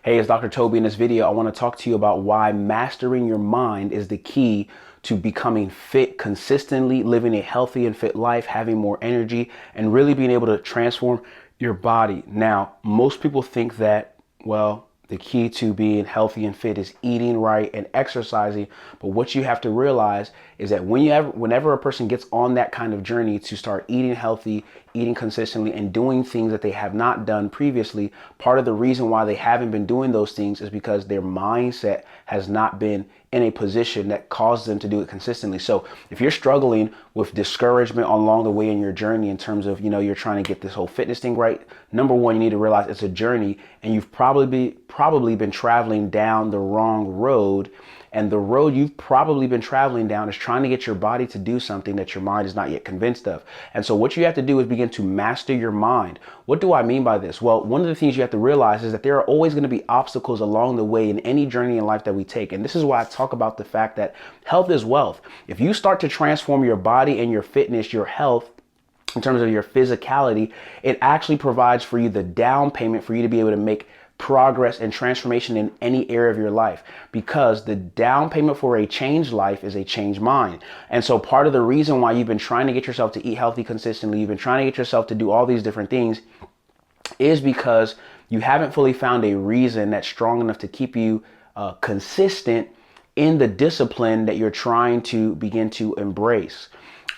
Hey, it's Dr. Toby. In this video, I want to talk to you about why mastering your mind is the key to becoming fit consistently, living a healthy and fit life, having more energy, and really being able to transform your body. Now, most people think that, well, the key to being healthy and fit is eating right and exercising. But what you have to realize is that whenever a person gets on that kind of journey to start eating healthy, eating consistently, and doing things that they have not done previously, part of the reason why they haven't been doing those things is because their mindset has not been in a position that causes them to do it consistently. So if you're struggling with discouragement along the way in your journey in terms of, you're trying to get this whole fitness thing right, number one, you need to realize it's a journey and you've probably been traveling down the wrong road. And the road you've probably been traveling down is trying to get your body to do something that your mind is not yet convinced of. And so what you have to do is begin to master your mind. What do I mean by this? Well, one of the things you have to realize is that there are always going to be obstacles along the way in any journey in life that we take. And this is why I talk about the fact that health is wealth. If you start to transform your body and your fitness, your health, in terms of your physicality, it actually provides for you the down payment for you to be able to make progress and transformation in any area of your life, because the down payment for a changed life is a changed mind. And so part of the reason why you've been trying to get yourself to eat healthy consistently, you've been trying to get yourself to do all these different things, is because you haven't fully found a reason that's strong enough to keep you consistent in the discipline that you're trying to begin to embrace.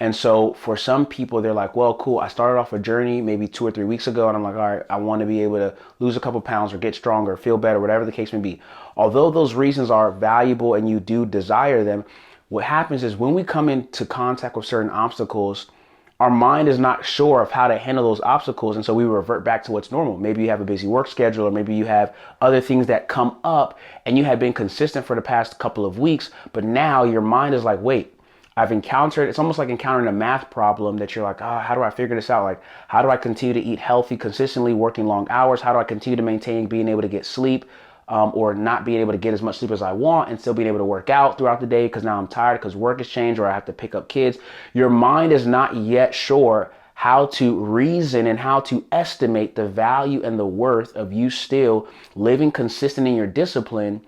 And so for some people, they're like, well, cool. I started off a journey maybe 2 or 3 weeks ago. And I'm like, all right, I want to be able to lose a couple pounds or get stronger, feel better, whatever the case may be. Although those reasons are valuable and you do desire them, what happens is when we come into contact with certain obstacles, our mind is not sure of how to handle those obstacles. And so we revert back to what's normal. Maybe you have a busy work schedule, or maybe you have other things that come up and you have been consistent for the past couple of weeks. But now your mind is like, wait, it's almost like encountering a math problem that you're like, how do I figure this out? Like, how do I continue to eat healthy, consistently working long hours? How do I continue to maintain being able to get sleep, or not being able to get as much sleep as I want and still being able to work out throughout the day because now I'm tired because work has changed or I have to pick up kids? Your mind is not yet sure how to reason and how to estimate the value and the worth of you still living consistent in your discipline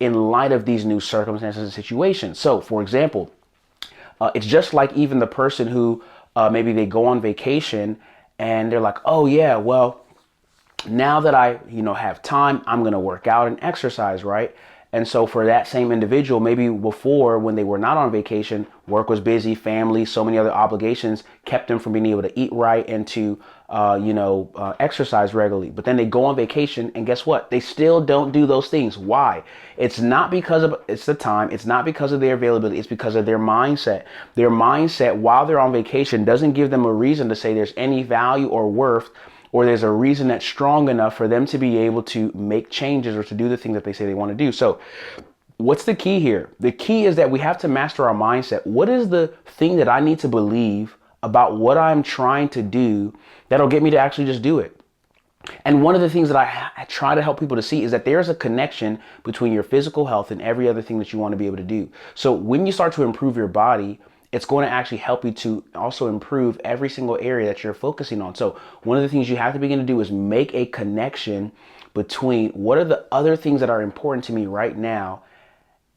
in light of these new circumstances and situations. So, for example, it's just like even the person who maybe they go on vacation and they're like, oh yeah, well, now that I, have time, I'm going to work out and exercise, right? And so for that same individual, maybe before when they were not on vacation, work was busy, family, so many other obligations kept them from being able to eat right and to, exercise regularly. But then they go on vacation and guess what? They still don't do those things. Why? It's not because of it's the time. It's not because of their availability. It's because of their mindset. Their mindset while they're on vacation doesn't give them a reason to say there's any value or worth, or there's a reason that's strong enough for them to be able to make changes or to do the thing that they say they want to do. So what's the key here? The key is that we have to master our mindset. What is the thing that I need to believe about what I'm trying to do that'll get me to actually just do it? And one of the things that I try to help people to see is that there's a connection between your physical health and every other thing that you want to be able to do. So when you start to improve your body, it's going to actually help you to also improve every single area that you're focusing on. So one of the things you have to begin to do is make a connection between what are the other things that are important to me right now,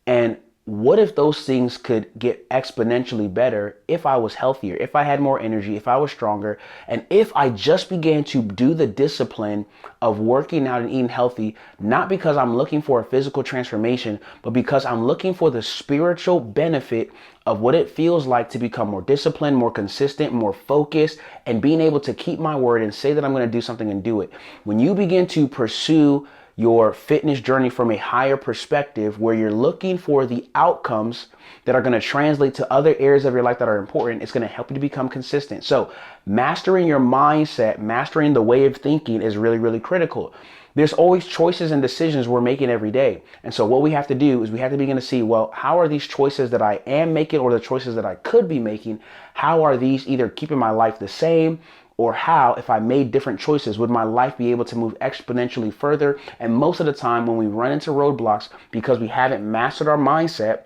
and what if those things could get exponentially better if I was healthier, if I had more energy, if I was stronger, and if I just began to do the discipline of working out and eating healthy, not because I'm looking for a physical transformation, but because I'm looking for the spiritual benefit of what it feels like to become more disciplined, more consistent, more focused, and being able to keep my word and say that I'm going to do something and do it. When you begin to pursue your fitness journey from a higher perspective, where you're looking for the outcomes that are going to translate to other areas of your life that are important, it's going to help you to become consistent. So mastering your mindset, mastering the way of thinking is really, really critical. There's always choices and decisions we're making every day. And so what we have to do is we have to begin to see, well, how are these choices that I am making or the choices that I could be making, how are these either keeping my life the same, or how, if I made different choices, would my life be able to move exponentially further? And most of the time when we run into roadblocks because we haven't mastered our mindset,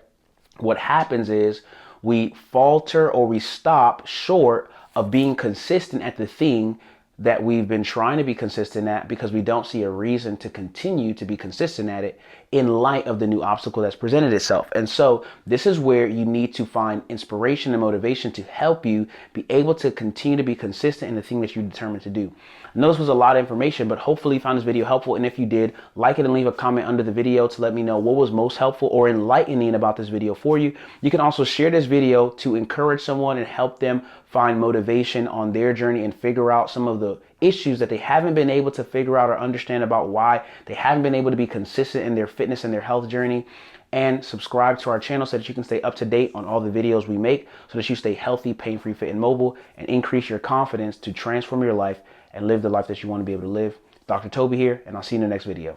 what happens is we falter or we stop short of being consistent at the thing that we've been trying to be consistent at because we don't see a reason to continue to be consistent at it in light of the new obstacle that's presented itself. And so this is where you need to find inspiration and motivation to help you be able to continue to be consistent in the thing that you determined to do. I know this was a lot of information, but hopefully you found this video helpful. And if you did, like it and leave a comment under the video to let me know what was most helpful or enlightening about this video for you. You can also share this video to encourage someone and help them find motivation on their journey and figure out some of the issues that they haven't been able to figure out or understand about why they haven't been able to be consistent in their fitness and their health journey. And subscribe to our channel so that you can stay up to date on all the videos we make so that you stay healthy, pain-free, fit, and mobile, and increase your confidence to transform your life and live the life that you want to be able to live. Dr. Toby here, and I'll see you in the next video.